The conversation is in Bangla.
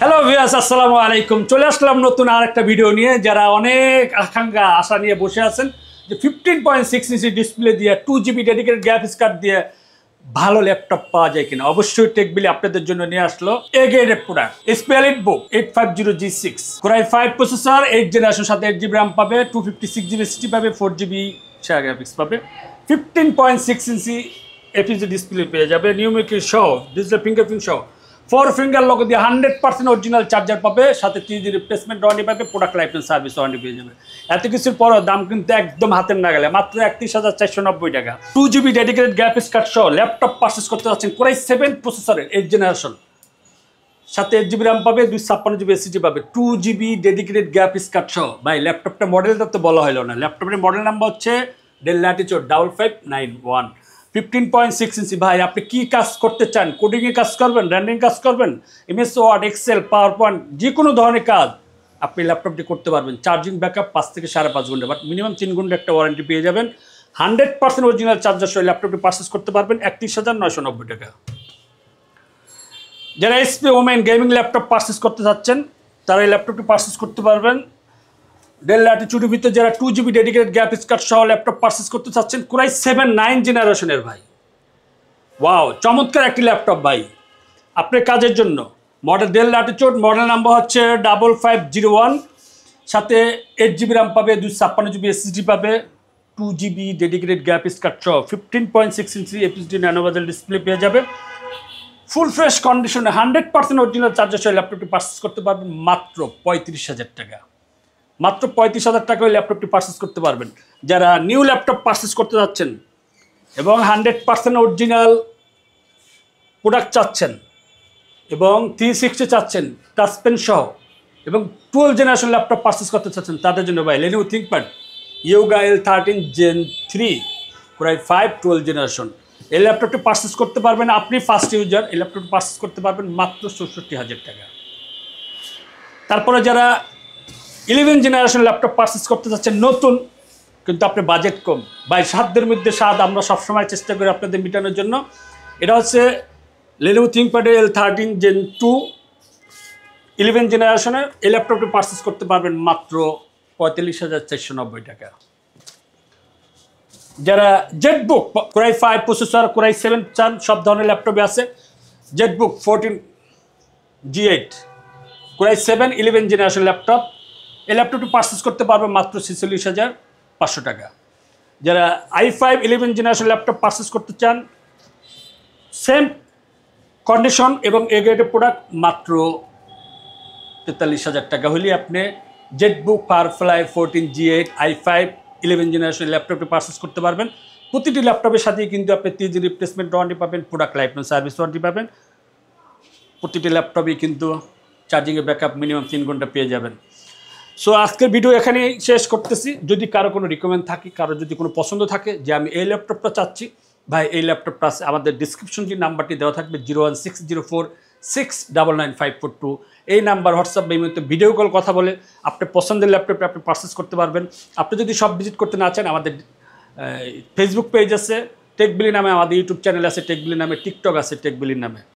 হ্যালো ভিউয়ার্স, আসসালামু আলাইকুম। চলে আসলাম নতুন আরেকটা ভিডিও নিয়ে। যারা অনেক আকাঙ্ক্ষা আশা নিয়ে বসে আছেন যে 15.6 ইঞ্চি ডিসপ্লে দিয়ে 2GB ডেডিকেটেড গ্রাফিক্স কার্ড দিয়ে ভালো ল্যাপটপ পাওয়া যায় কিনা, অবশ্যই টেকবিলি আপনাদের জন্য নিয়ে আসলো এ গ্রেডের প্রোডাক্ট স্পেলিট বুক 850G6 কোরাই 5 প্রসেসর, 8 জেনারেশন, সাথে 8GB RAM পাবে, 256GB SSD পাবে, 4GB শেয়ার গ্রাফিক্স পাবে, 15.6 ইঞ্চি এফএসডি ডিসপ্লে পেয়ে যাবে, নিউমেরিক সহ, ডিজিটাল ফিঙ্গারপ্রিন্ট সহ, 4 ফিঙ্গার লক দিয়ে 100% অরিজিনাল চার্জার পাবে, সাথে 3G রিপ্লেসমেন্ট ওয়ারেন্টি পাবে, product life time service warranty পেয়ে যাবে। এত কিছুর পরও দাম কিন্তু একদম হাতের নাগালে, মাত্র 31,490 টাকা। 2GB ডেডিকেটেড গ্রাফিক্স কার্ড সহ ল্যাপটপ পারচেস করতে যাচ্ছেন কোরাই 7 প্রসেসরের 8 জেনারেশন, সাথে 8GB RAM পাবে, 256GB SSD পাবে, 2GB ডেডিকেটেড গ্রাফিক্স কার্ড সহ। ভাই ল্যাপটপটা মডেলটা তো বলা হলো না, ল্যাপটপের মডেল নাম্বার হচ্ছে ডেল ল্যাটিটিউড 5591, 15.6 ইঞ্চি। ভাই আপনি কি কাজ করতে চান? কোডিংয়ে কাজ করবেন, র্যান্ডিং কাজ করবেন, MS Word, Excel, PowerPoint, যে কোনো ধরনের কাজ আপনি ল্যাপটপটি করতে পারবেন। চার্জিং ব্যাকআপ 5 থেকে 5.5 ঘন্টা, বাট মিনিমাম 3 ঘন্টা একটা ওয়ারেন্টি পেয়ে যাবেন। 100% অরিজিনাল চার্জার সহ ল্যাপটপটি পারচেস করতে পারবেন 31,990 টাকা। যারা SP women gaming laptop purchase করতে চাচ্ছেন তারা এই ল্যাপটপটি পারচেস করতে পারবেন। ডেল ল্যাটিটিউডের ভিতরে যারা 2GB ডেডিকেটেড গ্রাফিক্স কার্ড সহ ল্যাপটপ পারচেস করতে চাচ্ছেন, কোরাই 7 9 জেনারেশনের ভাই, ওয়াও চমৎকার একটি ল্যাপটপ ভাই আপনার কাজের জন্য। Model del Latitude, model number হচ্ছে 5501, সাথে 8GB RAM পাবে, 256GB SSD পাবে, 2GB ডেডিকেটেড গ্রাফিক্স কার্ড সহ 15.6 ইঞ্চি এফএসডি ন্যানো বেজেল ডিসপ্লে পেয়ে যাবে। ফুল ফ্রেশ কন্ডিশনে 100% অরিজিনাল চার্জার সহ ল্যাপটপটি পারচেস করতে পারবেন মাত্র 35,000 টাকা। মাত্র 35,000 টাকা ওই ল্যাপটপটি পারচেস করতে পারবেন। যারা নিউ ল্যাপটপ পারচেস করতে যাচ্ছেন এবং 100% অরিজিনাল প্রোডাক্ট চাচ্ছেন এবং 360 চাচ্ছেন টাচ পেন সহ এবং 12 জেনারেশন ল্যাপটপ পারচেস করতে চাচ্ছেন, তাদের জন্য ভাই Lenovo ThinkPad Yoga L13 Gen 3 core i 5 12 generation, এই ল্যাপটপটি পারচেস করতে পারবেন। আপনি ফার্স্ট ইউজার, এই ল্যাপটপটি পারচেস করতে পারবেন মাত্র 64,000 টাকা। তারপরে যারা 11 জেনারেশন ল্যাপটপ পারচেস করতে যাচ্ছেন নতুন, কিন্তু আপনার বাজেট কম, ভাই সাধ্যের মধ্যে স্বাদ আমরা সবসময় চেষ্টা করি আপনাদের মেটানোর জন্য। এটা হচ্ছে Lenovo ThinkPad L13 Gen 2 11 জেনারেশনের, এই ল্যাপটপটি পারচেস করতে পারবেন মাত্র 45,490 টাকা। যারা জেটবুক কোরাই 5 প্রসেসর, কোরাই 7 চান, সব ধরনের ল্যাপটপে আছে। Jetbook 14G8 core i 7 11 generation laptop, এই ল্যাপটপটি পারচেস করতে পারবে মাত্র 46,500 টাকা। যারা i5 11 জেনারেশন ল্যাপটপ পারচেস করতে চান, সেম কন্ডিশন এবং এ গ্রেডের প্রোডাক্ট, মাত্র 43,000 টাকা হলে আপনি Jetbook firefly 14G8 i5 11 generation ল্যাপটপটি পারচেস করতে পারবেন। প্রতিটি ল্যাপটপের সাথেই কিন্তু আপনি 3G রিপ্লেসমেন্ট ওয়ারেন্টি পাবেন, product life time service warranty পাবেন। প্রতিটি ল্যাপটপই কিন্তু চার্জিংয়ের ব্যাকআপ মিনিমাম 3 ঘন্টা পেয়ে যাবেন। সো আজকের ভিডিও এখানেই শেষ করতেছি। যদি কারো কোনো রিকমেন্ড থাকে, কারো যদি কোনো পছন্দ থাকে যে আমি এই ল্যাপটপটা চাচ্ছি, ভাই এই ল্যাপটপটা আছে, আমাদের ডিসক্রিপশন যে নাম্বারটি দেওয়া থাকবে 01604699542, এই নাম্বার হোয়াটসঅ্যাপ বা ইমেতে ভিডিও কল কথা বলে আপনার পছন্দের ল্যাপটপটা আপনি পারচেস করতে পারবেন। আপনি যদি সব ভিজিট করতে না চান, আমাদের ফেসবুক পেজ আছে টেকবিলি নামে, আমাদের ইউটিউব চ্যানেল আছে টেকবিলি নামে, টিকটক আছে টেকবিলির নামে।